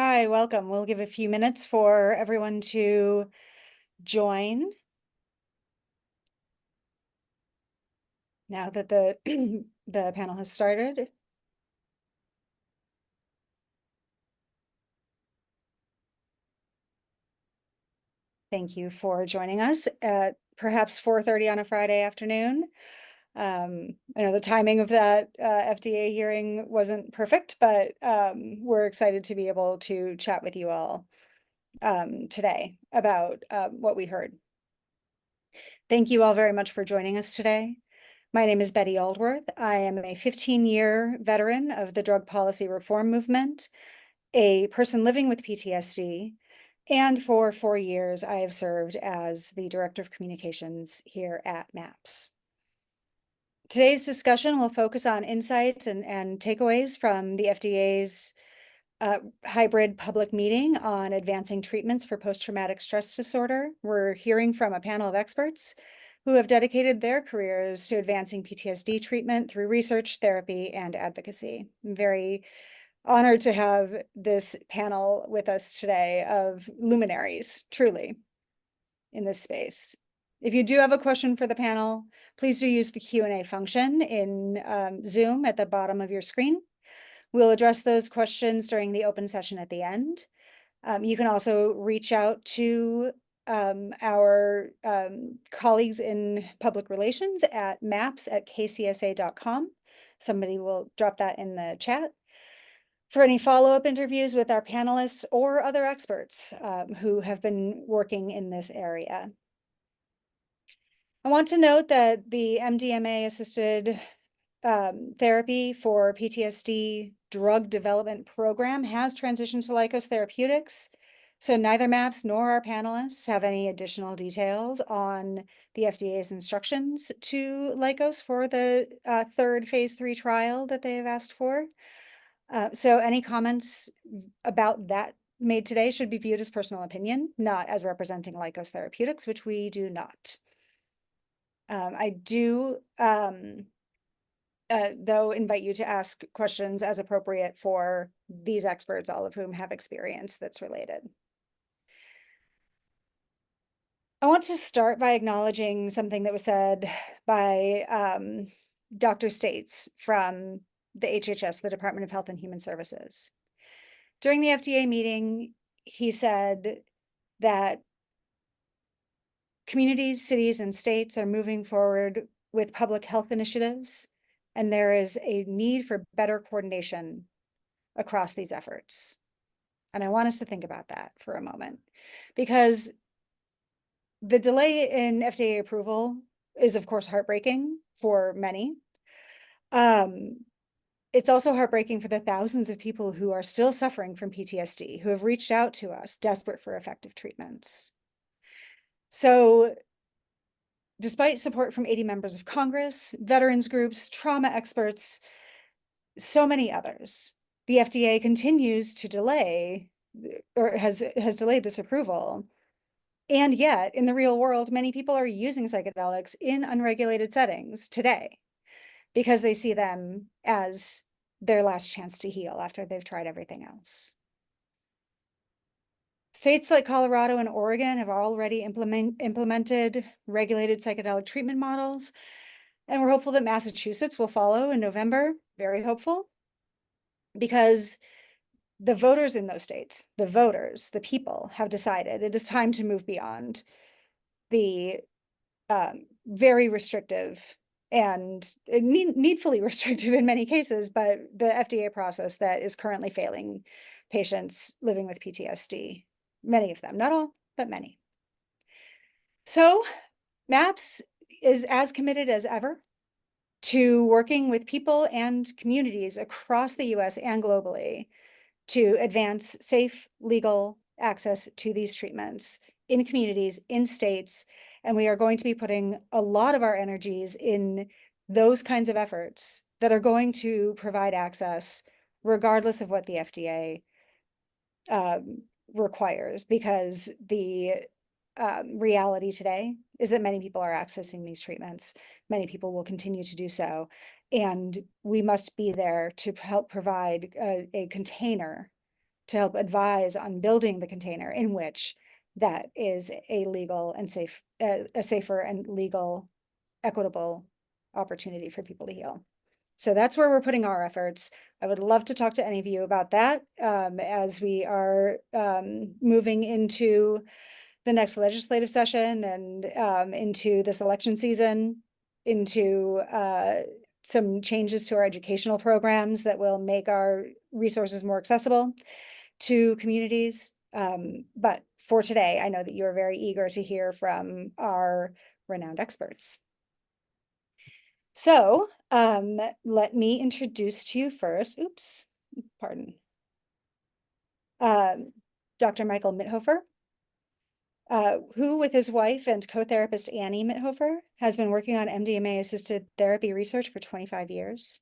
Hi, welcome. We'll give a few minutes for everyone to join now that the the panel has started. Thank you for joining us at perhaps 4:30 on a Friday afternoon. I know the timing of that FDA hearing wasn't perfect, but we're excited to be able to chat with you all today about what we heard. Thank you all very much for joining us today. My name is Betty Aldworth. I am a 15-year veteran of the drug policy reform movement, a person living with PTSD, and for 4 years, I have served as the Director of Communications here at MAPS. Today's discussion will focus on insights and takeaways from the FDA's hybrid public meeting on advancing treatments for post-traumatic stress disorder. We're hearing from a panel of experts who have dedicated their careers to advancing PTSD treatment through research, therapy, and advocacy. I'm very honored to have this panel with us today of luminaries, truly, in this space. If you do have a question for the panel, please do use the Q&A function in Zoom at the bottom of your screen. We'll address those questions during the open session at the end. You can also reach out to our colleagues in public relations at maps@kcsa.com. Somebody will drop that in the chat for any follow-up interviews with our panelists or other experts who have been working in this area. I want to note that the MDMA-assisted therapy for PTSD drug development program has transitioned to Lykos Therapeutics. So neither MAPS nor our panelists have any additional details on the FDA's instructions to Lykos for the third phase 3 trial that they have asked for. So any comments about that made today should be viewed as personal opinion, not as representing Lykos Therapeutics, which we do not. I do though invite you to ask questions as appropriate for these experts, all of whom have experience that's related. I want to start by acknowledging something that was said by Dr. States from the HHS, the Department of Health and Human Services. During the FDA meeting, he said that communities, cities, and states are moving forward with public health initiatives, and there is a need for better coordination across these efforts. And I want us to think about that for a moment, because the delay in FDA approval is, of course, heartbreaking for many. It's also heartbreaking for the thousands of people who are still suffering from PTSD, who have reached out to us desperate for effective treatments. So despite support from 80 members of Congress, veterans groups, trauma experts, so many others, the FDA continues to delay, or has delayed this approval. And yet, in the real world, many people are using psychedelics in unregulated settings today because they see them as their last chance to heal after they've tried everything else. States like Colorado and Oregon have already implemented regulated psychedelic treatment models, and we're hopeful that Massachusetts will follow in November, very hopeful, because the voters in those states, the people, have decided it is time to move beyond the very restrictive and needfully restrictive in many cases, but the FDA process that is currently failing patients living with PTSD. Many of them, not all, but many. So MAPS is as committed as ever to working with people and communities across the US and globally to advance safe, legal access to these treatments in communities, in states, and we are going to be putting a lot of our energies in those kinds of efforts that are going to provide access regardless of what the FDA requires, because the reality today is that many people are accessing these treatments. Many people will continue to do so. And we must be there to help provide a container to help advise on building the container in which that is a legal and safe, a safer and legal, equitable opportunity for people to heal. So that's where we're putting our efforts. I would love to talk to any of you about that as we are moving into the next legislative session and into this election season, into some changes to our educational programs that will make our resources more accessible to communities. But for today, I know that you are very eager to hear from our renowned experts. So let me introduce to you first, oops, pardon, Dr. Michael Mithoefer, who with his wife and co-therapist Annie Mithoefer has been working on MDMA-assisted therapy research for 25 years.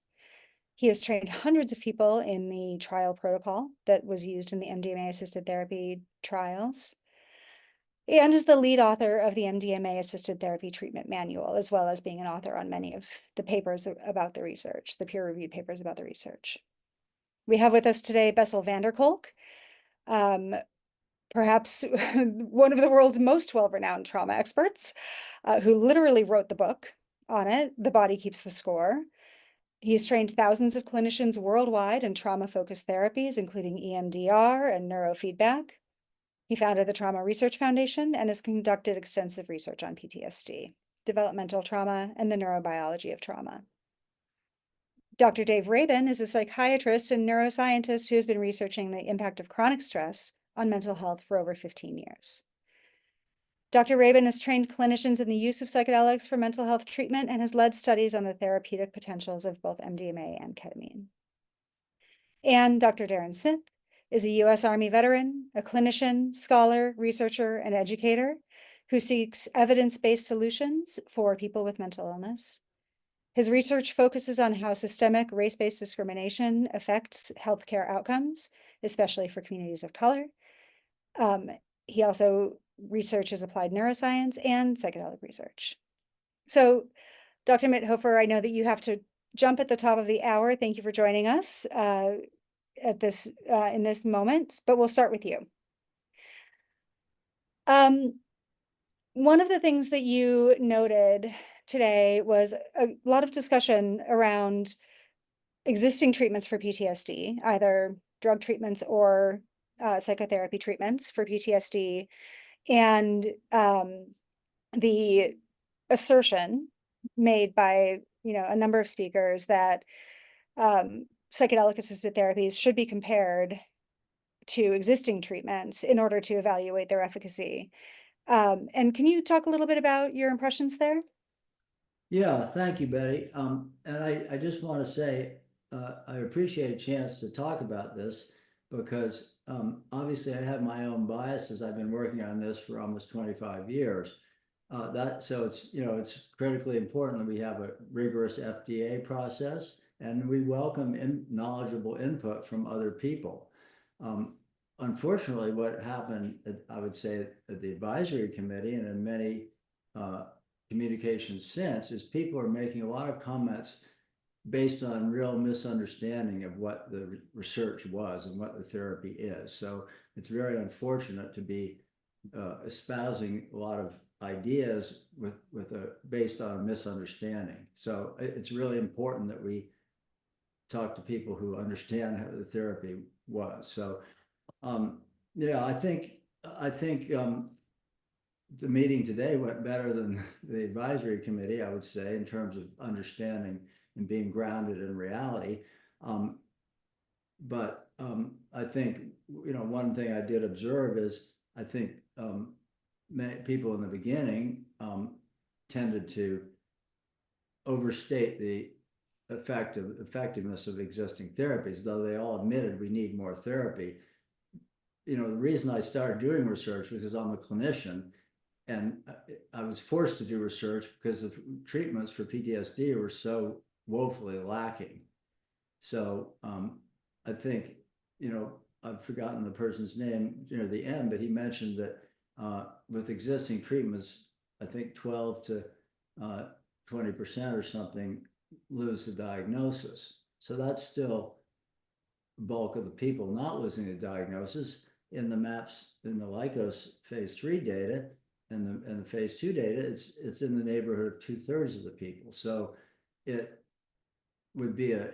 He has trained hundreds of people in the trial protocol that was used in the MDMA-assisted therapy trials, and is the lead author of the MDMA-assisted therapy treatment manual, as well as being an author on many of the papers about the research, the peer-reviewed papers about the research. We have with us today Bessel van der Kolk, perhaps one of the world's most well-renowned trauma experts, who literally wrote the book on it, The Body Keeps the Score. He's trained thousands of clinicians worldwide in trauma-focused therapies, including EMDR and neurofeedback. He founded the Trauma Research Foundation and has conducted extensive research on PTSD, developmental trauma, and the neurobiology of trauma. Dr. Dave Rabin is a psychiatrist and neuroscientist who has been researching the impact of chronic stress on mental health for over 15 years. Dr. Rabin has trained clinicians in the use of psychedelics for mental health treatment and has led studies on the therapeutic potentials of both MDMA and ketamine. And Dr. Darren Smith is a U.S. Army veteran, a clinician, scholar, researcher, and educator who seeks evidence-based solutions for people with mental illness. His research focuses on how systemic race-based discrimination affects healthcare outcomes, especially for communities of color. He also researches applied neuroscience and psychedelic research. So, Dr. Mithoefer, I know that you have to jump at the top of the hour. Thank you for joining us at this in this moment, but we'll start with you. One of the things that you noted today was a lot of discussion around existing treatments for PTSD, either drug treatments or psychotherapy treatments for PTSD, and the assertion made by a number of speakers that psychedelic assisted therapies should be compared to existing treatments in order to evaluate their efficacy. And can you talk a little bit about your impressions there? Yeah, thank you, Betty. And I just want to say I appreciate a chance to talk about this because obviously I have my own biases. I've been working on this for almost 25 years. So it's critically important that we have a rigorous FDA process and we welcome knowledgeable input from other people. Unfortunately, what happened, I would say, at the advisory committee and in many communications since, is people are making a lot of comments based on real misunderstanding of what the research was and what the therapy is. So it's very unfortunate to be espousing a lot of ideas based on a misunderstanding. So it's really important that we talk to people who understand how the therapy was. So yeah, I think the meeting today went better than the advisory committee, I would say, in terms of understanding and being grounded in reality. But I think, one thing I did observe is I think many people in the beginning tended to overstate the effectiveness of existing therapies, though they all admitted we need more therapy. The reason I started doing research was because I'm a clinician and I was forced to do research because the treatments for PTSD were so woefully lacking. So I think, I've forgotten the person's name near the end, but he mentioned that with existing treatments, I think 12 to 20% or something lose the diagnosis. So that's still bulk of the people not losing the diagnosis. In the MAPS, in the Lycos phase 3 data and the phase 2 data, it's in the neighborhood of 2/3 of the people. So it would be a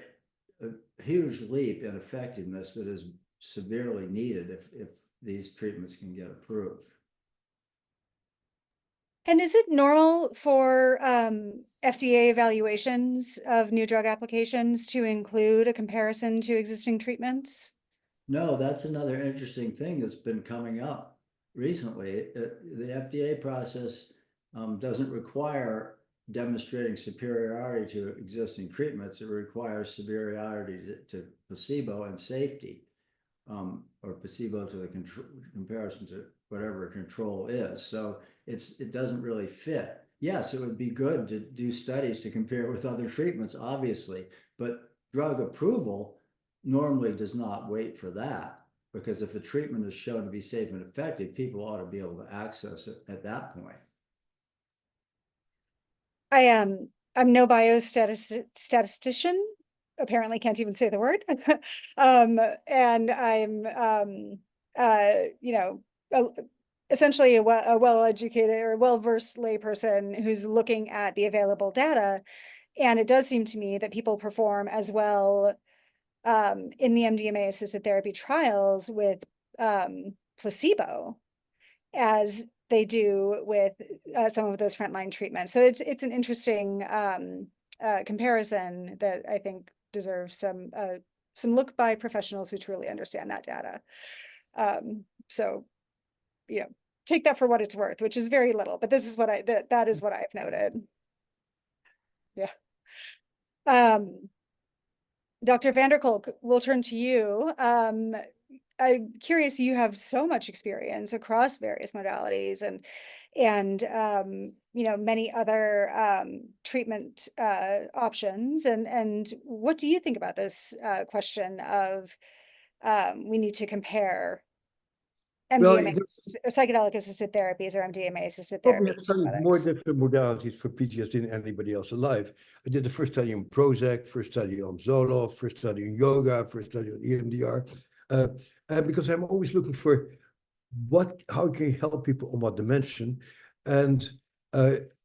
huge leap in effectiveness that is severely needed if these treatments can get approved. And is it normal for FDA evaluations of new drug applications to include a comparison to existing treatments? No, that's another interesting thing that's been coming up recently. The FDA process doesn't require demonstrating superiority to existing treatments. It requires superiority to placebo and safety, or placebo to the comparison to whatever control is. So it doesn't really fit. Yes, it would be good to do studies to compare with other treatments, obviously, but drug approval normally does not wait for that, because if a treatment is shown to be safe and effective, people ought to be able to access it at that point. I'm no biostatistician, apparently can't even say the word. And I'm you know, essentially a well-educated or well-versed layperson who's looking at the available data. And it does seem to me that people perform as well in the MDMA assisted therapy trials with placebo as they do with some of those frontline treatments. So it's an interesting comparison that I think deserves some look by professionals who truly understand that data. So, you know, take that for what it's worth, which is very little, but this is what that is what I've noted. Yeah. Dr. Vanderkolk, we'll turn to you. I'm curious, you have so much experience across various modalities and you know, many other treatment options. And what do you think about this question of we need to compare Well, MDMA or psychedelic assisted therapies or MDMA assisted probably therapies have to studied more others? different modalities for PTSD than anybody else alive. I did the first study on Prozac, first study on Zoloft, first study on yoga, first study on EMDR. And because I'm always looking for how can you help people on what dimension? And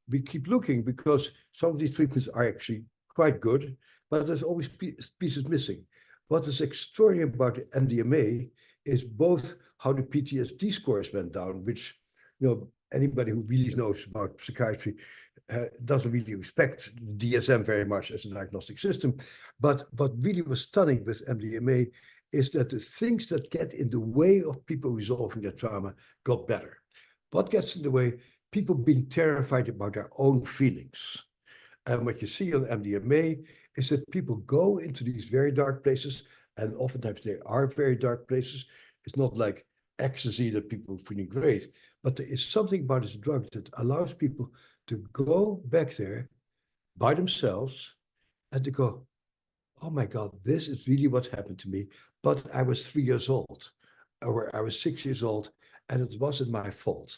we keep looking because some of these treatments are actually quite good, but there's always pieces missing. What is extraordinary about MDMA is both how the PTSD scores went down, which, you know, anybody who really knows about psychiatry doesn't really respect DSM very much as a diagnostic system. But what really was stunning with MDMA is that the things that get in the way of people resolving their trauma got better. What gets in the way? People being terrified about their own feelings. And what you see on MDMA is that people go into these very dark places, and oftentimes they are very dark places. It's not like ecstasy that people are feeling great, but there is something about this drug that allows people to go back there by themselves and to go, oh my God, this is really what happened to me. But I was 3 years old, or I was 6 years old, and it wasn't my fault.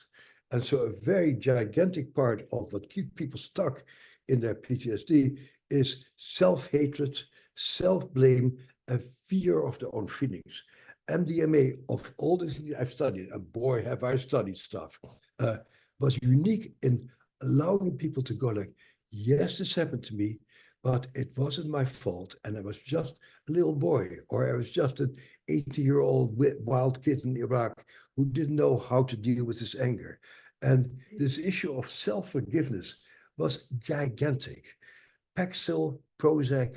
And so a very gigantic part of what keeps people stuck in their PTSD is self-hatred, self-blame, and fear of their own feelings. MDMA, of all the things I've studied, and boy, have I studied stuff, was unique in allowing people to go like, yes, this happened to me, but it wasn't my fault. And I was just a little boy, or I was just an 80-year-old wild kid in Iraq who didn't know how to deal with his anger. And this issue of self-forgiveness was gigantic. Paxil, Prozac,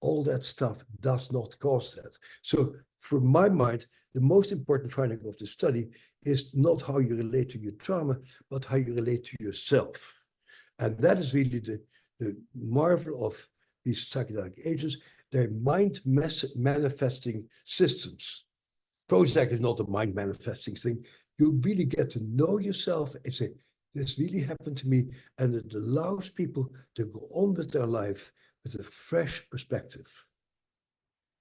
all that stuff does not cause that. So from my mind, the most important finding of the study is not how you relate to your trauma, but how you relate to yourself. And that is really the marvel of these psychedelic agents. They're mind manifesting systems. Prozac is not a mind manifesting thing. You really get to know yourself and say, this really happened to me. And it allows people to go on with their life with a fresh perspective.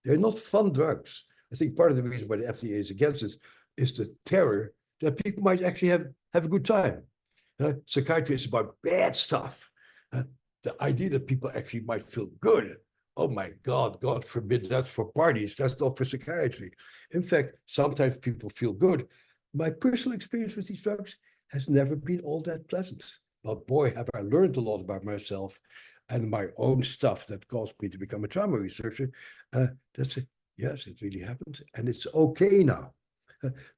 They're not fun drugs. I think part of the reason why the FDA is against this is the terror that people might actually have a good time. Psychiatry is about bad stuff. The idea that people actually might feel good oh my God, God forbid, that's for parties, that's not for psychiatry. In fact, sometimes people feel good. My personal experience with these drugs has never been all that pleasant. But boy, have I learned a lot about myself and my own stuff that caused me to become a trauma researcher. That's it. Yes, it really happened. And it's okay now.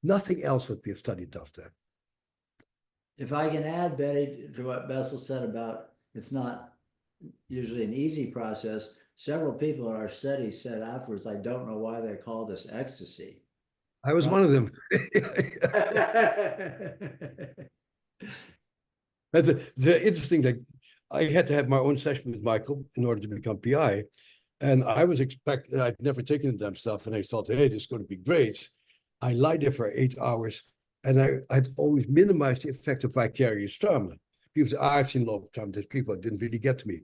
Nothing else that we have studied does that. If I can add, Betty, to what Bessel said about it's not usually an easy process. Several people in our study said afterwards, I don't know why they call this ecstasy. I was one of them. But the interesting thing, I had to have my own session with Michael in order to become PI. And I was expecting, I'd never taken the damn stuff. And I thought, hey, this is going to be great. I lied there for 8 hours. And I'd always minimized the effect of vicarious trauma. People say, I've seen a lot of traumatized people. It didn't really get to me.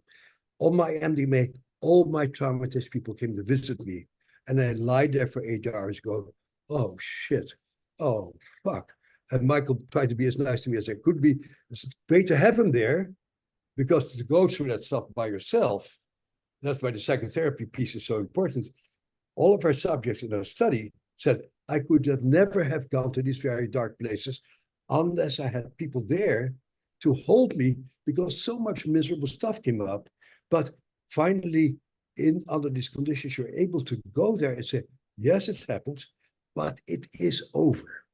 On my MDMA, all my traumatized people came to visit me. And I lied there for 8 hours, go, oh, shit. Oh, fuck. And Michael tried to be as nice to me as I could be. It's great to have him there, because to go through that stuff by yourself, that's why the psychotherapy piece is so important. All of our subjects in our study said, I could have never have gone to these very dark places unless I had people there to hold me, because so much miserable stuff came up. But finally, under these conditions, you're able to go there and say, yes, it's happened, but it is over.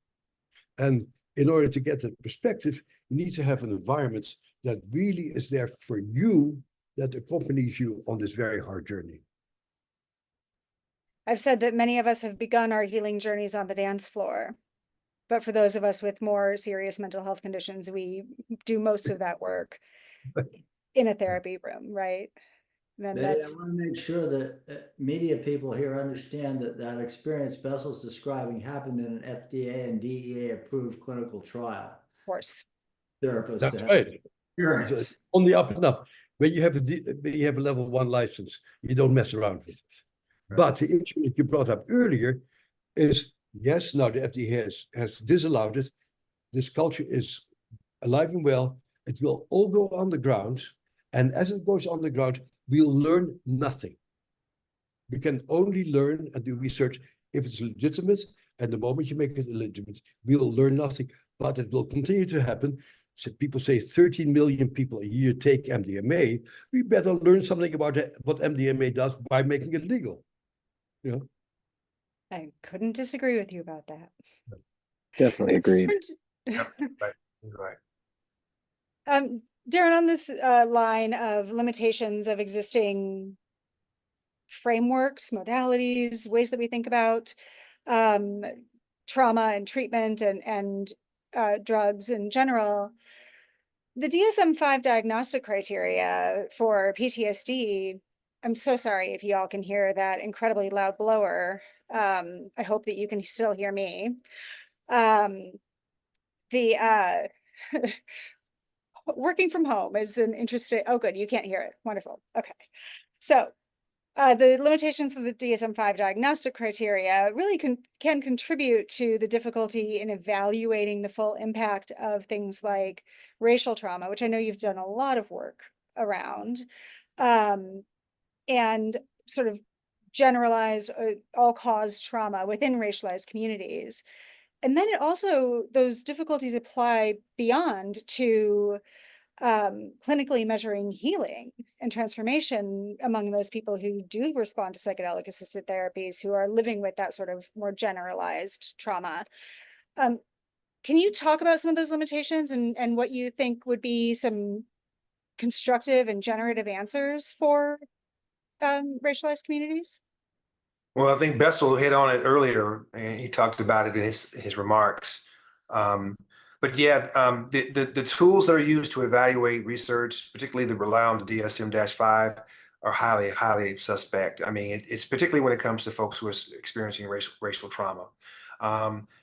And in order to get that perspective, you need to have an environment that really is there for you, that accompanies you on this very hard journey. I've said that many of us have begun our healing journeys on the dance floor. But for those of us with more serious mental health conditions, we do most of that work in a therapy room, right? Then Betty, I want to make sure that media people here understand that that experience Bessel's describing happened in an FDA and DEA approved clinical trial. of course. Therapists That's right. Experience. On the up and up. When you have a level 1 license, you don't mess around with it. Right. But the issue that you brought up earlier is, yes, now the FDA has disallowed it. This culture is alive and well. It will all go underground. And as it goes underground, we'll learn nothing. We can only learn and do research if it's legitimate. And the moment you make it illegitimate, we'll learn nothing. But it will continue to happen. So people say 13 million people a year take MDMA. We better learn something about what MDMA does by making it legal. You know? I couldn't disagree with you about that. Definitely agreed. Yep, right. Darren, on this line of limitations of existing frameworks, modalities, ways that we think about trauma and treatment and drugs in general, the DSM-5 diagnostic criteria for PTSD, I'm so sorry if y'all can hear that incredibly loud blower. I hope that you can still hear me. Working from home is an interesting, oh good, you can't hear it, wonderful, okay. So the limitations of the DSM-5 diagnostic criteria really can contribute to the difficulty in evaluating the full impact of things like racial trauma, which I know you've done a lot of work around, and sort of generalized all-cause trauma within racialized communities. And then it also, those difficulties apply beyond to clinically measuring healing and transformation among those people who do respond to psychedelic assisted therapies, who are living with that sort of more generalized trauma. Can you talk about some of those limitations and what you think would be some constructive and generative answers for racialized communities? Well, I think Bessel hit on it earlier, and he talked about it in his remarks. But yeah, the tools that are used to evaluate research, particularly that rely on the DSM-5, are highly suspect. I mean, it's particularly when it comes to folks who are experiencing racial trauma.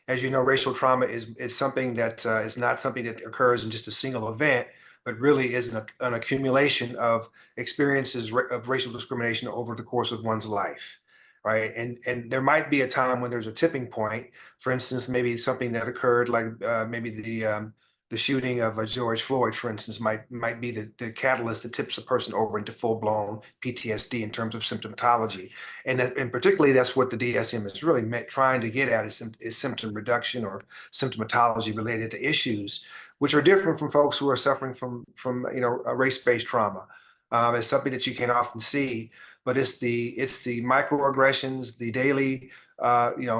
As you know, racial trauma is something that is not something that occurs in just a single event, but really is an accumulation of experiences of racial discrimination over the course of one's life. Right. And there might be a time when there's a tipping point. For instance, maybe something that occurred like maybe the the shooting of George Floyd, for instance, might be the catalyst that tips a person over into full-blown PTSD in terms of symptomatology. And particularly that's what the DSM is really trying to get at, is symptom reduction or symptomatology related to issues, which are different from folks who are suffering from a race-based trauma. It's something that you can often see, but it's the microaggressions, the daily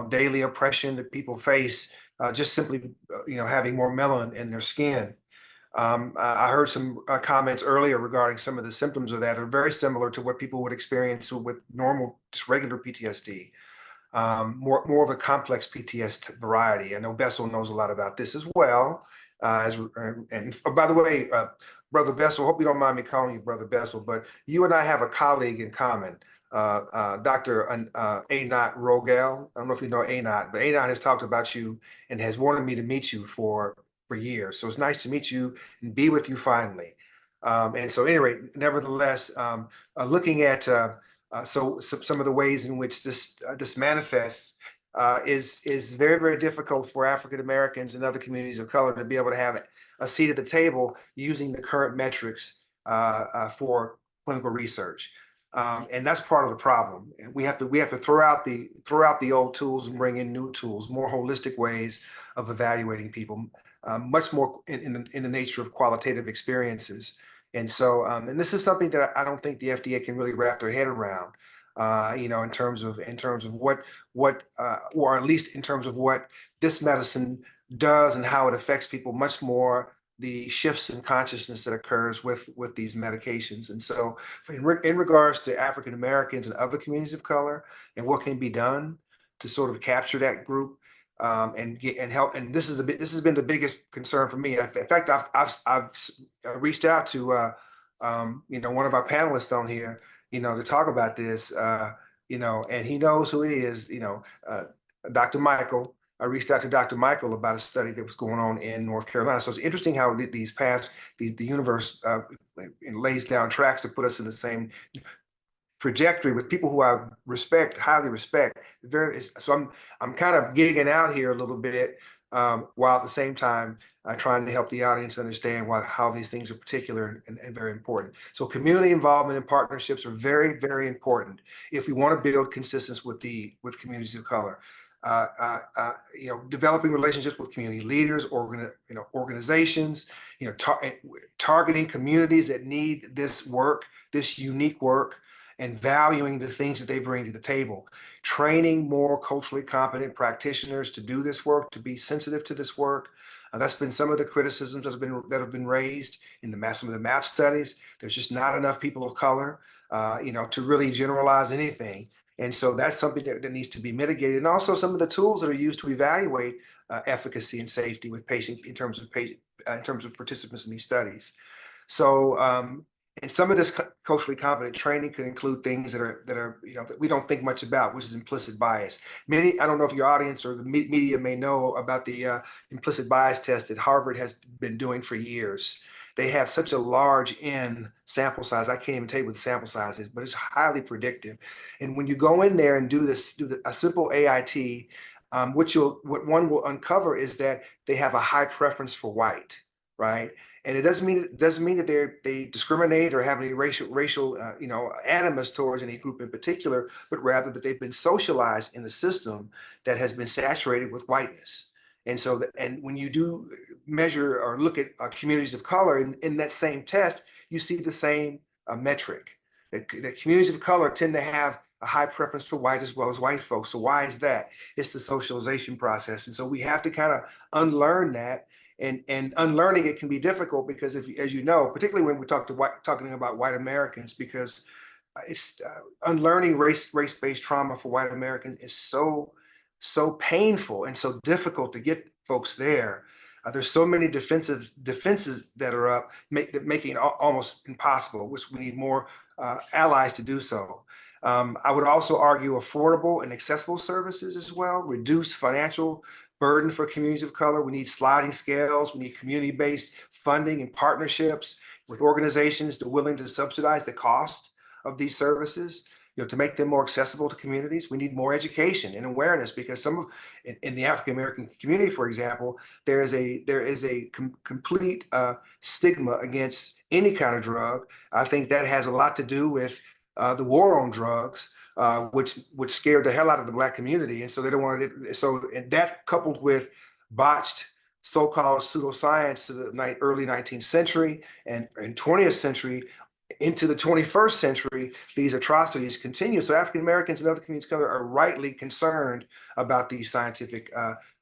daily oppression that people face, just simply having more melanin in their skin. I heard some comments earlier regarding some of the symptoms of that are very similar to what people would experience with normal, just regular PTSD. More of a complex PTSD variety. I know Bessel knows a lot about this as well. And by the way, Brother Bessel, hope you don't mind me calling you Brother Bessel, but you and I have a colleague in common, Dr. Anat Rogel. I don't know if you know Anat, but Anat has talked about you and has wanted me to meet you for years. So it's nice to meet you and be with you finally. And so anyway, nevertheless, looking at some of the ways in which this manifests is very, very difficult for African Americans and other communities of color to be able to have a seat at the table using the current metrics for clinical research. And that's part of the problem. And we have to throw out the old tools and bring in new tools, more holistic ways of evaluating people, much more in the nature of qualitative experiences. And so, and this is something that I don't think the FDA can really wrap their head around, in terms of what, or at least in terms of what this medicine does and how it affects people, much more the shifts in consciousness that occurs with these medications. And so in regards to African Americans and other communities of color and what can be done to sort of capture that group, and help. And this has been the biggest concern for me. In fact, I've reached out to one of our panelists on here, to talk about this, and he knows who he is, Dr. Michael. I reached out to Dr. Michael about a study that was going on in North Carolina. So it's interesting how the universe lays down tracks to put us in the same trajectory with people who I highly respect. So I'm kind of gigging out here a little bit, while at the same time trying to help the audience understand how these things are particular and very important. So community involvement and partnerships are very, very important if we want to build consistency with communities of color. Developing relationships with community leaders, organizations, targeting communities that need this work, this unique work, and valuing the things that they bring to the table. Training more culturally competent practitioners to do this work, to be sensitive to this work. That's been some of the criticisms that have been raised in some of the MAP studies. There's just not enough people of color, to really generalize anything. And so that's something that needs to be mitigated. And also some of the tools that are used to evaluate efficacy and safety with patients in terms of participants in these studies. So, and some of this culturally competent training could include things that are that we don't think much about, which is implicit bias. I don't know if your audience or the media may know about the implicit bias test that Harvard has been doing for years. They have such a large N sample size. I can't even tell you what the sample size is, but it's highly predictive. And when you go in there and do a simple AIT, what one will uncover is that they have a high preference for white, right? And it doesn't mean that they discriminate or have any racial animus towards any group in particular, but rather that they've been socialized in a system that has been saturated with whiteness. And so, and when you do measure or look at communities of color in that same test, you see the same metric. That communities of color tend to have a high preference for white as well as white folks. So why is that? It's the socialization process. And so we have to kind of unlearn that. And unlearning it can be difficult because, as you know, particularly when we talking about white Americans, because it's unlearning race-based trauma for white Americans is so painful and so difficult to get folks there. There's so many defenses that are up, making it almost impossible, which we need more allies to do so. I would also argue affordable and accessible services as well, reduce financial burden for communities of color. We need sliding scales. We need community-based funding and partnerships with organizations that are willing to subsidize the cost of these services. to make them more accessible to communities. We need more education and awareness, because some of in the African American community, for example, there is a complete stigma against any kind of drug. I think that has a lot to do with the war on drugs, which scared the hell out of the Black community, and so they don't want it. So, and that coupled with botched so-called pseudoscience to the early 19th century and 20th century into the 21st century, these atrocities continue. So African Americans and other communities of color are rightly concerned about these scientific,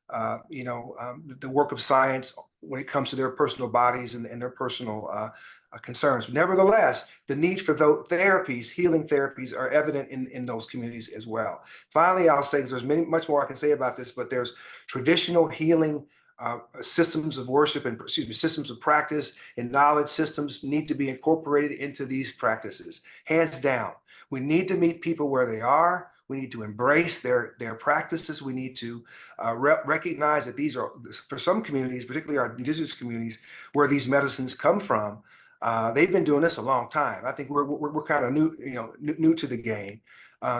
the work of science when it comes to their personal bodies and their personal concerns. Nevertheless, the need for those therapies, healing therapies, are evident in those communities as well. Finally, I'll say, there's much more I can say about this, but there's traditional healing systems of worship and systems of practice and knowledge systems need to be incorporated into these practices. Hands down, we need to meet people where they are. We need to embrace their practices. We need to recognize that these are, for some communities, particularly our indigenous communities, where these medicines come from. They've been doing this a long time. I think we're kind of new to the game.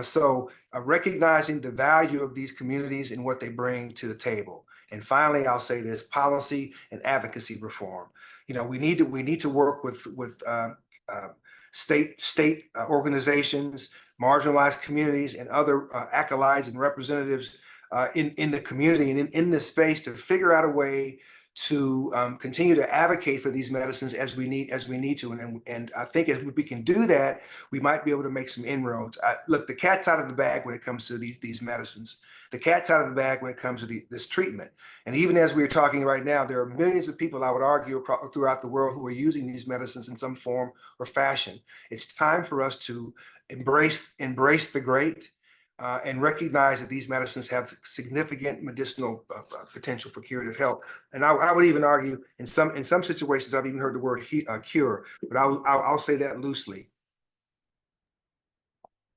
So recognizing the value of these communities and what they bring to the table. And finally, I'll say this: policy and advocacy reform. We need to work with state organizations, marginalized communities, and other acolytes and representatives in the community and in this space to figure out a way to continue to advocate for these medicines as we need to. And I think if we can do that, we might be able to make some inroads. Look, the cat's out of the bag when it comes to these medicines. The cat's out of the bag when it comes to this treatment. And even as we're talking right now, there are millions of people, I would argue, throughout the world who are using these medicines in some form or fashion. It's time for us to embrace the great and recognize that these medicines have significant medicinal potential for curative health. And I would even argue in some situations, I've even heard the word cure, but I'll say that loosely.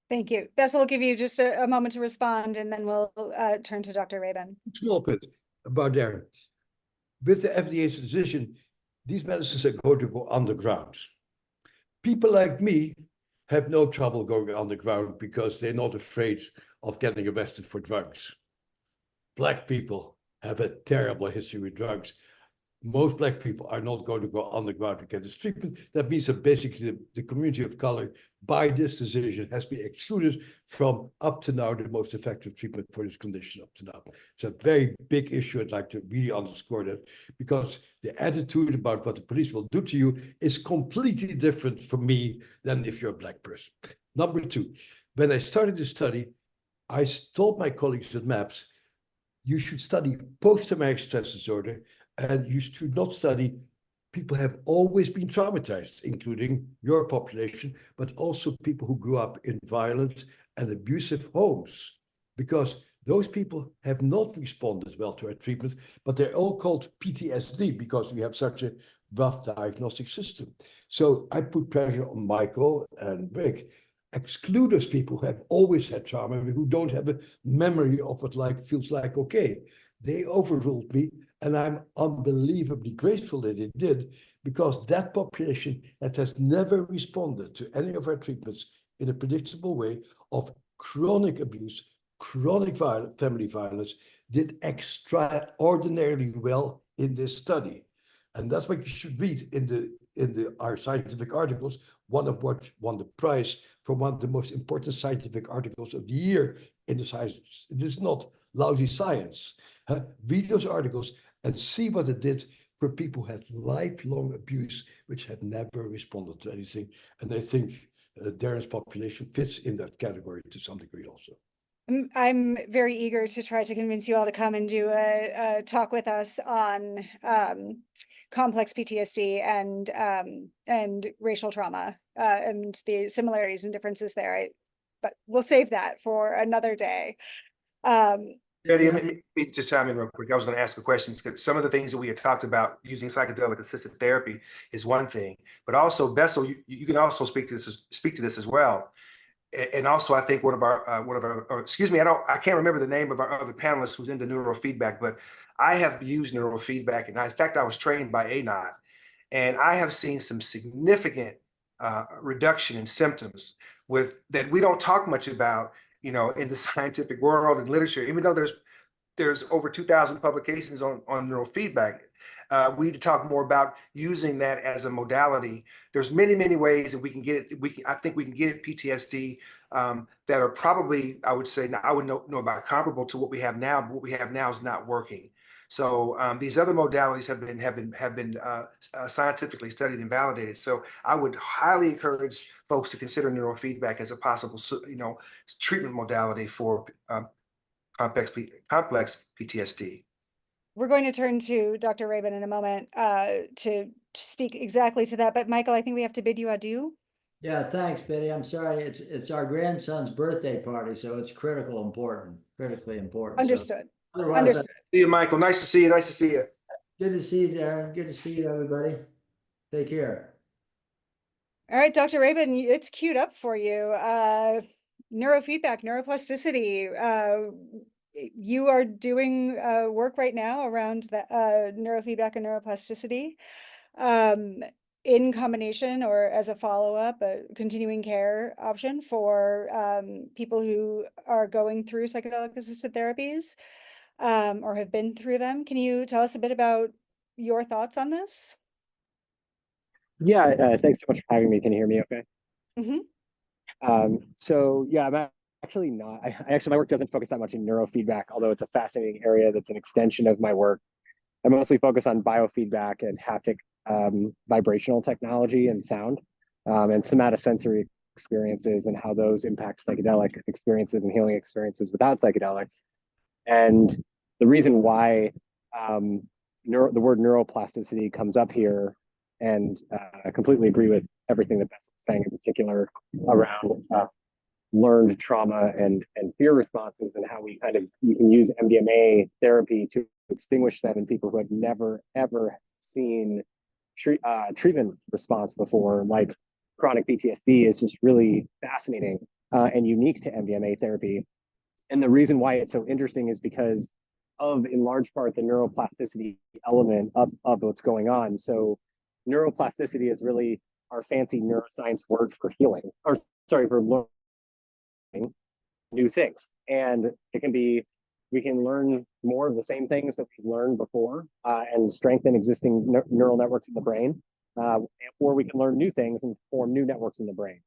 Thank you. Bessel will give you just a moment to respond, and then we'll turn to Dr. Reagan. Small bit about there. With the FDA's decision, these medicines are going to go underground. People like me have no trouble going underground because they're not afraid of getting arrested for drugs. Black people have a terrible history with drugs. Most Black people are not going to go underground to get this treatment. That means that basically the community of color, by this decision, has been excluded from, up to now, the most effective treatment for this condition up to now. It's a very big issue. I'd like to really underscore that, because the attitude about what the police will do to you is completely different from me than if you're a Black person. Number two, when I started this study, I told my colleagues at MAPS, you should study post-traumatic stress disorder, and you should not study people who have always been traumatized, including your population, but also people who grew up in violent and abusive homes, because those people have not responded well to our treatment, but they're all called PTSD because we have such a rough diagnostic system. So I put pressure on Michael and Rick. Exclude those people who have always had trauma, who don't have a memory of what life feels like. Okay, they overruled me, and I'm unbelievably grateful that it did, because that population that has never responded to any of our treatments in a predictable way of chronic abuse, chronic family violence, did extraordinarily well in this study. And that's what you should read in our scientific articles. One of what won the prize for one of the most important scientific articles of the year in the science. It is not lousy science. Read those articles and see what it did for people who had lifelong abuse, which had never responded to anything. And I think Darren's population fits in that category to some degree also. I'm very eager to try to convince you all to come and do a talk with us on complex PTSD and racial trauma and the similarities and differences there. But we'll save that for another day. Eddie, let me just chime in real quick. I was going to ask a question, because some of the things that we had talked about using psychedelic assisted therapy is one thing, but also Bessel, you can also speak to this as well. And also, I think one of our excuse me, I can't remember the name of our other panelists who's into neurofeedback, but I have used neurofeedback, and in fact, I was trained by ANOT, and I have seen some significant reduction in symptoms that we don't talk much about, in the scientific world and literature, even though there's over 2,000 publications on neurofeedback. We need to talk more about using that as a modality. There's many ways that we can get it. I think we can get PTSD that are probably, I would say, now I would know about comparable to what we have now, but what we have now is not working. So these other modalities have been scientifically studied and validated. So I would highly encourage folks to consider neurofeedback as a possible, treatment modality for complex PTSD. We're going to turn to Dr. Reagan in a moment to speak exactly to that. But Michael, I think we have to bid you adieu. Yeah, thanks, Betty. I'm sorry. It's our grandson's birthday party, so it's critically important. Understood. So, otherwise, Understood. See you, Michael. Nice to see you. Nice to see you. good to see you, Darren. Good to see you, everybody. Take care. All right, Dr. Reagan, it's queued up for you. Neurofeedback, neuroplasticity. You are doing work right now around the neurofeedback and neuroplasticity in combination or as a follow-up, a continuing care option for people who are going through psychedelic assisted therapies or have been through them. Can you tell us a bit about your thoughts on this? Yeah, thanks so much for having me. Can you hear me okay? Mm-hmm. So yeah, I'm actually not, I actually, my work doesn't focus that much in neurofeedback, although it's a fascinating area that's an extension of my work. I mostly focus on biofeedback and haptic vibrational technology and sound and somatosensory experiences and how those impact psychedelic experiences and healing experiences without psychedelics. And the reason why the word neuroplasticity comes up here, and I completely agree with everything that Bess was saying, in particular around learned trauma and fear responses, and how we can use MDMA therapy to extinguish them in people who have never ever seen treatment response before, like chronic PTSD, is just really fascinating and unique to MDMA therapy. And the reason why it's so interesting is because of, in large part, the neuroplasticity element of what's going on. So neuroplasticity is really our fancy neuroscience word for healing, or sorry, for learning new things. And it can be, we can learn more of the same things that we've learned before and strengthen existing neural networks in the brain, or we can learn new things and form new networks in the brain.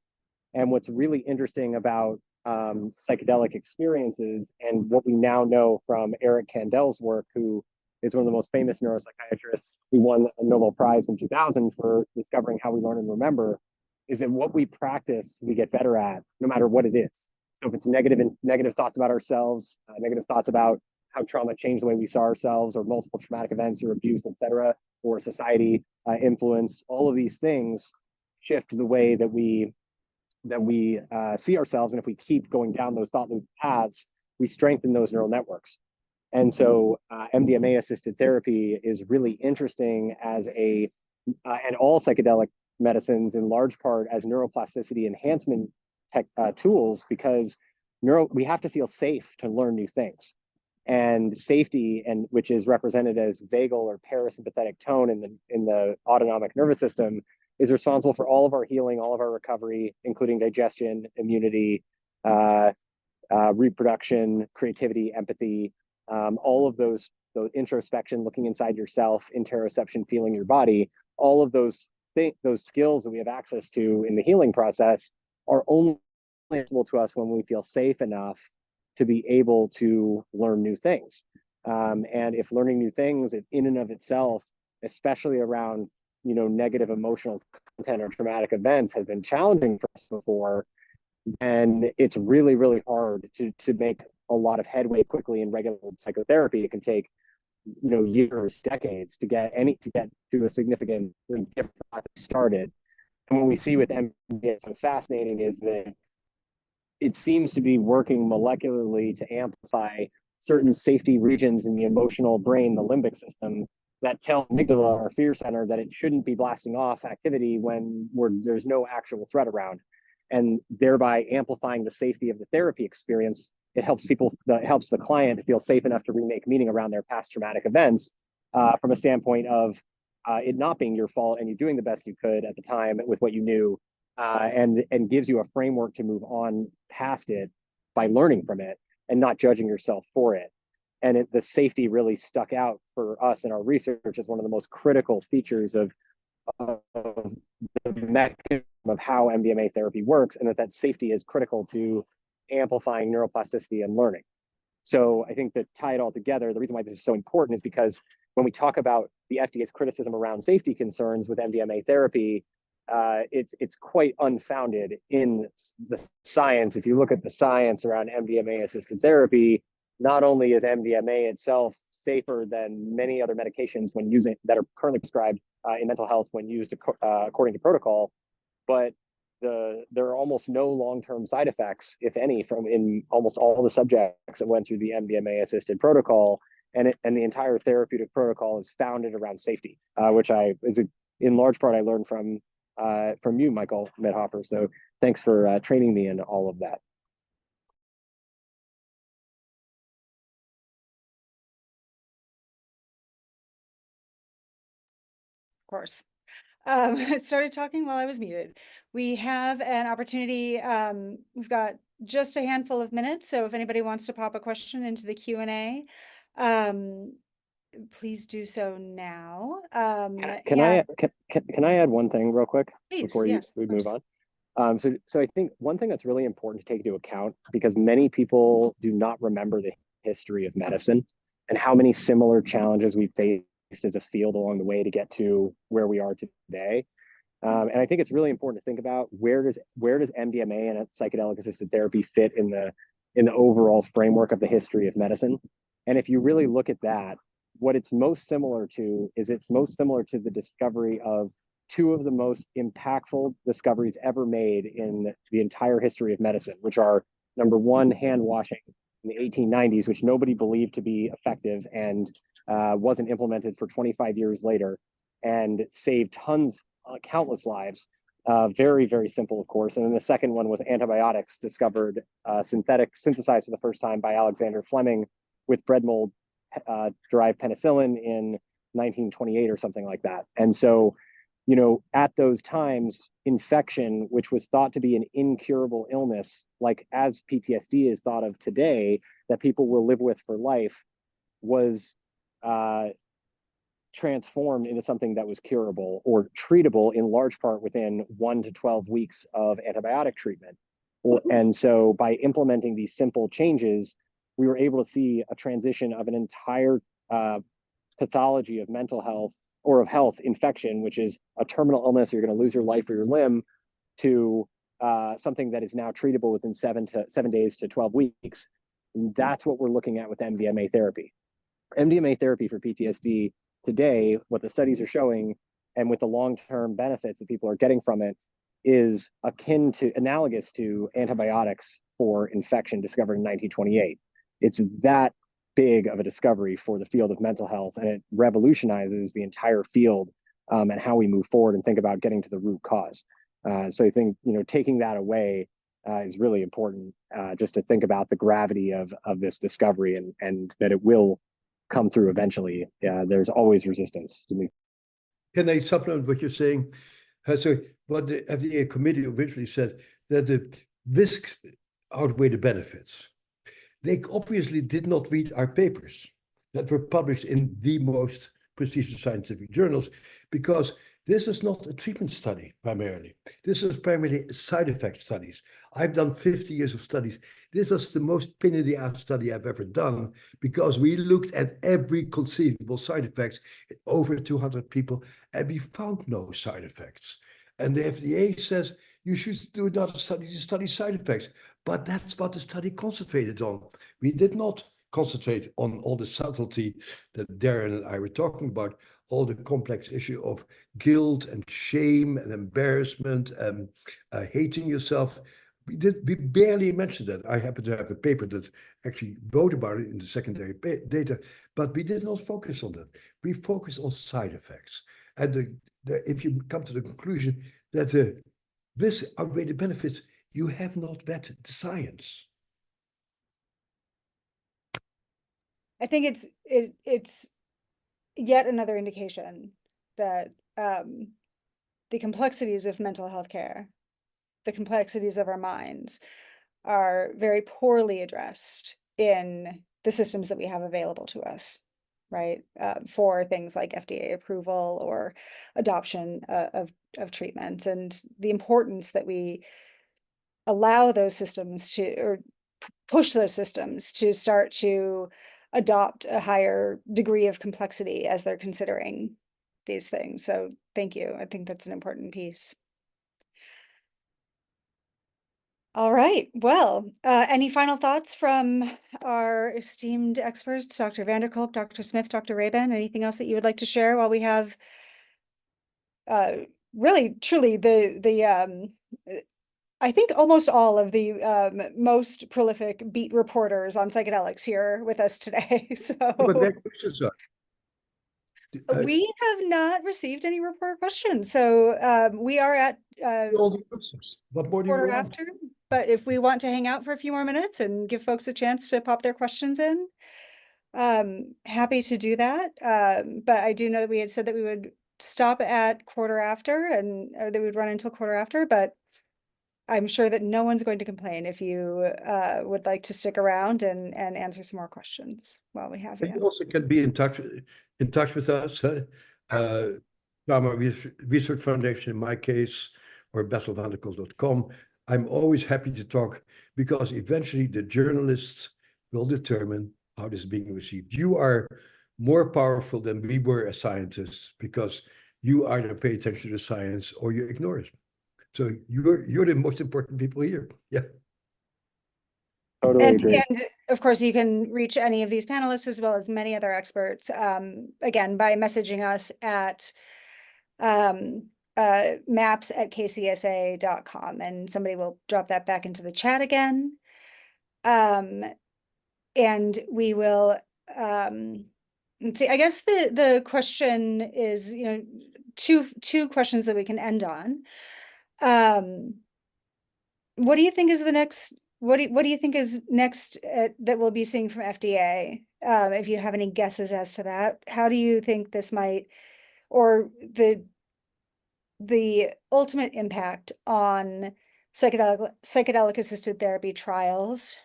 And what's really interesting about psychedelic experiences, and what we now know from Eric Kandel's work, who is one of the most famous neuropsychiatrists, who won a Nobel Prize in 2000 for discovering how we learn and remember, is that what we practice, we get better at, no matter what it is. So if it's negative thoughts about ourselves, negative thoughts about how trauma changed the way we saw ourselves, or multiple traumatic events or abuse, etc., or society influence, all of these things shift the way that we see ourselves. And if we keep going down those thought loop paths, we strengthen those neural networks. And so MDMA assisted therapy is really interesting as and all psychedelic medicines in large part as neuroplasticity enhancement tools, because we have to feel safe to learn new things. And safety, and which is represented as vagal or parasympathetic tone in the autonomic nervous system, is responsible for all of our healing, all of our recovery, including digestion, immunity, reproduction, creativity, empathy, all of those introspection, looking inside yourself, interoception, feeling your body. All of those skills that we have access to in the healing process are only available to us when we feel safe enough to be able to learn new things. And if learning new things in and of itself, especially around negative emotional content or traumatic events, has been challenging for us before, and it's really, really hard to make a lot of headway quickly in regular psychotherapy. It can take years, decades to get to a significant different started. And what we see with MDMA so fascinating is that it seems to be working molecularly to amplify certain safety regions in the emotional brain, the limbic system, that tell amygdala, our fear center, that it shouldn't be blasting off activity when there's no actual threat around, and thereby amplifying the safety of the therapy experience. It helps helps the client feel safe enough to remake meaning around their past traumatic events from a standpoint of it not being your fault and you doing the best you could at the time with what you knew, and gives you a framework to move on past it by learning from it and not judging yourself for it. And the safety really stuck out for us in our research as one of the most critical features of the mechanism of how MDMA therapy works, and that safety is critical to amplifying neuroplasticity and learning. So I think that tie it all together, the reason why this is so important is because when we talk about the FDA's criticism around safety concerns with MDMA therapy, it's quite unfounded in the science. If you look at the science around MDMA assisted therapy, not only is MDMA itself safer than many other medications when using that are currently prescribed in mental health when used according to protocol, but there are almost no long-term side effects, if any, from in almost all the subjects that went through the MDMA assisted protocol, and the entire therapeutic protocol is founded around safety, which in large part I learned from you, Michael Medhoffer. So thanks for training me in all of that. Of course. I started talking while I was muted. We have an opportunity. We've got just a handful of minutes, so if anybody wants to pop a question into the Q&A, please do so now. Can I add one thing real quick before we move on? So I think one thing that's really important to take into account, because many people do not remember the history of medicine and how many similar challenges we faced as a field along the way to get to where we are today. And I think it's really important to think about where does MDMA and psychedelic assisted therapy fit in the overall framework of the history of medicine. And if you really look at that, what it's most similar to is the discovery of two of the most impactful discoveries ever made in the entire history of medicine, which are, number one, hand washing in the 1890s, which nobody believed to be effective and wasn't implemented for 25 years later, and saved countless lives. Very, very simple, of course. And then the second one was antibiotics, discovered, synthesized for the first time by Alexander Fleming with bread mold derived penicillin in 1928 or something like that. And so, at those times, infection, which was thought to be an incurable illness, like as PTSD is thought of today, that people will live with for life, was transformed into something that was curable or treatable in large part within 1 to 12 weeks of antibiotic treatment. And so by implementing these simple changes, we were able to see a transition of an entire pathology of mental health or of health infection, which is a terminal illness, you're going to lose your life or your limb, to something that is now treatable within 7 days to 12 weeks. And that's what we're looking at with MDMA therapy. MDMA therapy for PTSD today, what the studies are showing, and with the long-term benefits that people are getting from it, is analogous to antibiotics for infection discovered in 1928. It's that big of a discovery for the field of mental health, and it revolutionizes the entire field and how we move forward and think about getting to the root cause. So I think taking that away is really important, just to think about the gravity of this discovery and that it will come through eventually. There's always resistance to me. Can I supplement what you're saying? So what the FDA committee originally said, that the risks outweigh the benefits. They obviously did not read our papers that were published in the most prestigious scientific journals, because this is not a treatment study primarily. This is primarily side effect studies. I've done 50 years of studies. This was the most pain in the ass study I've ever done, because we looked at every conceivable side effects in over 200 people, and we found no side effects. And the FDA says you should do another study to study side effects. But that's what the study concentrated on. We did not concentrate on all the subtlety that Darren and I were talking about, all the complex issue of guilt and shame and embarrassment and hating yourself. We barely mentioned that. I happen to have a paper that actually wrote about it in the secondary data, but we did not focus on that. We focused on side effects. And if you come to the conclusion that this outweigh the benefits, you have not vetted the science. I think it's yet another indication that the complexities of mental health care the complexities of our minds are very poorly addressed in the systems that we have available to us, right? For things like FDA approval or adoption of treatments, and the importance that we allow those systems to, or push those systems to start to adopt a higher degree of complexity as they're considering these things. So thank you. I think that's an important piece. All right. Well, any final thoughts from our esteemed experts, Dr. Vanderkolk, Dr. Smith, Dr. Reagan? Anything else that you would like to share while we have really, truly I think almost all of the most prolific beat reporters on psychedelics here with us today. So But their questions are. we have not received any reporter questions. So we are at All the questions. What more do you quarter want? after. But if we want to hang out for a few more minutes and give folks a chance to pop their questions in, happy to do that. But I do know that we had said that we would stop at quarter after, and or that we would run until quarter after, but I'm sure that no one's going to complain if you would like to stick around and answer some more questions while we have And you you. also can be in touch with us. Trauma Research Foundation, in my case, or besselvanderkolk.com. I'm always happy to talk, because eventually the journalists will determine how this is being received. You are more powerful than we were as scientists, because you either pay attention to the science or you ignore it. So you're the most important people here. Yeah. Totally agree. And of course, you can reach any of these panelists as well as many other experts, again, by messaging us at maps@kcsa.com, and somebody will drop that back into the chat again. And we will, let's see, I guess the question is, two questions that we can end on. What do you think is the next, what do you think is next that we'll be seeing from FDA? If you have any guesses as to that, how do you think this might, or the ultimate impact on psychedelic assisted therapy trials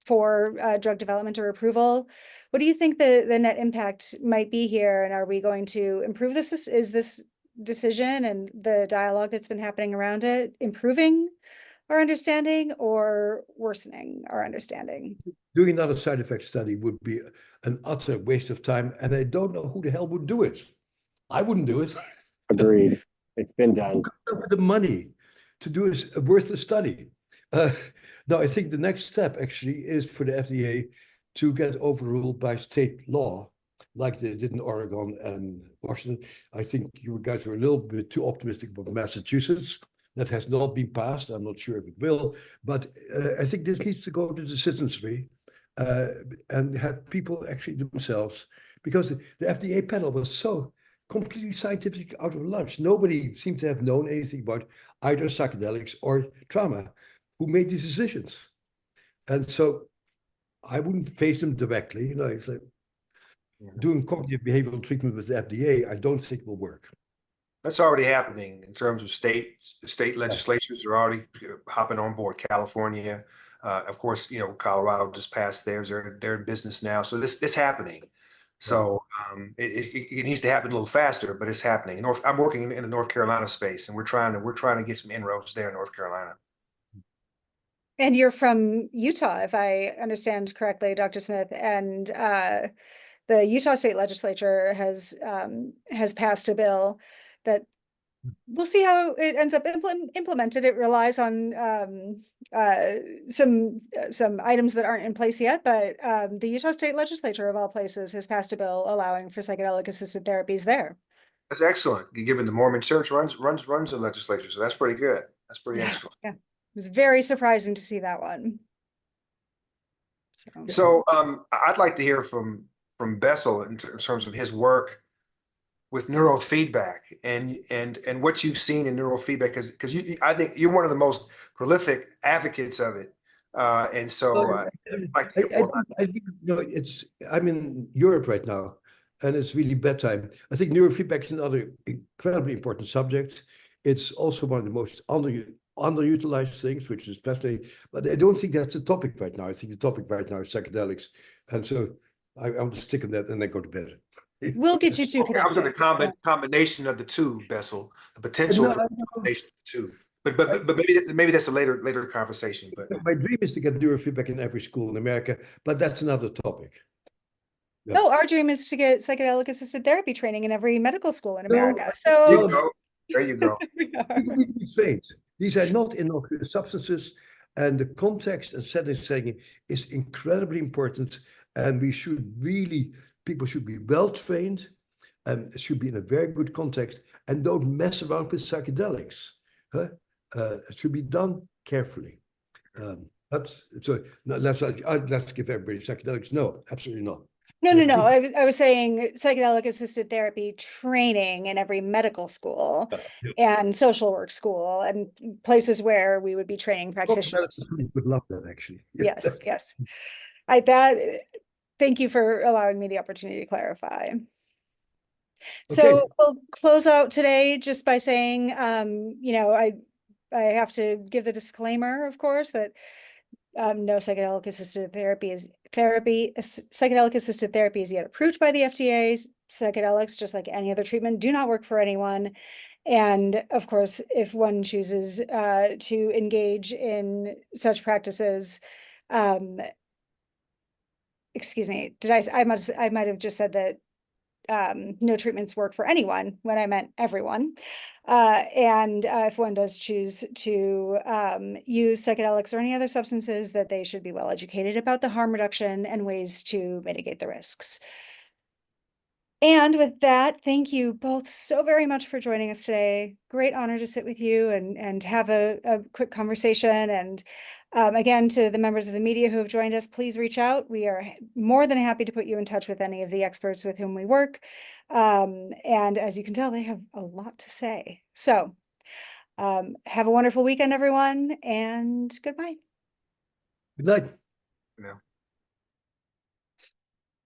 for drug development or approval? What do you think the net impact might be here? And are we going to improve this? Is this decision and the dialogue that's been happening around it improving our understanding or worsening our understanding? Doing another side effect study would be an utter waste of time, and I don't know who the hell would do it. I wouldn't do it. Agreed. It's been done. With the money to do a worthless study. No, I think the next step actually is for the FDA to get overruled by state law, like they did in Oregon and Washington. I think you guys were a little bit too optimistic about Massachusetts. That has not been passed. I'm not sure if it will, but I think this needs to go to the citizenry and have people actually themselves, because the FDA panel was so completely scientific out of lunch. Nobody seemed to have known anything about either psychedelics or trauma who made these decisions. And so I wouldn't face them directly. It's like doing cognitive behavioral treatment with the FDA, I don't think will work. That's already happening in terms of state legislatures are already hopping on board. California, of course, Colorado just passed theirs. They're in business now. So this happening. So it needs to happen a little faster, but it's happening. I'm working in the North Carolina space, and we're trying to get some inroads there in North Carolina. And you're from Utah, if I understand correctly, Dr. Smith, and the Utah State Legislature has passed a bill that we'll see how it ends up implemented. It relies on some items that aren't in place yet, but the Utah State Legislature, of all places, has passed a bill allowing for psychedelic assisted therapies there. That's excellent. Given the Mormon Church runs the legislature, so that's pretty good. That's pretty excellent. Yeah, it was very surprising to see that one. So I'd like to hear from Bessel in terms of his work with neurofeedback and what you've seen in neurofeedback, because I think you're one of the most prolific advocates of it, and so I'd like to hear more about it. I'm in Europe right now, and it's really bedtime. I think neurofeedback is another incredibly important subject. It's also one of the most underutilized things, which is fascinating. But I don't think that's the topic right now. I think the topic right now is psychedelics. And so I'll just stick on that and then go to bed. We'll get you two Okay, I was in the connected. combination of the two, Bessel, the potential No, for combination of the two. But maybe that's a later conversation. But my dream is to get neurofeedback in every school in America, but that's another topic. Yeah. No, our dream is to get psychedelic assisted therapy training in every medical school in No, America. there you So go. There you go. we are. people need to be trained. These are not innocuous substances, and the context and setting is incredibly important. And people should be well trained, and it should be in a very good context, and don't mess around with psychedelics. Huh? It should be done carefully. Let's give everybody psychedelics. No, absolutely not. No. I was saying psychedelic assisted therapy training in every medical school and social work school and places where we would be training practitioners. Would love that, actually. Yes. Thank you for allowing me the opportunity to clarify. So Okay. we'll close out today just by saying, I have to give the disclaimer, of course, that no psychedelic assisted therapy is psychedelic assisted therapy is yet approved by the FDA. Psychedelics, just like any other treatment, do not work for anyone. And of course, if one chooses to engage in such practices, excuse me, I might have just said that no treatments work for anyone when I meant everyone. And if one does choose to use psychedelics or any other substances, that they should be well educated about the harm reduction and ways to mitigate the risks. And with that, thank you both so very much for joining us today. Great honor to sit with you and have a quick conversation. And again, to the members of the media who have joined us, please reach out. We are more than happy to put you in touch with any of the experts with whom we work. And as you can tell, they have a lot to say. So have a wonderful weekend, everyone, and goodbye. Good night. Yeah.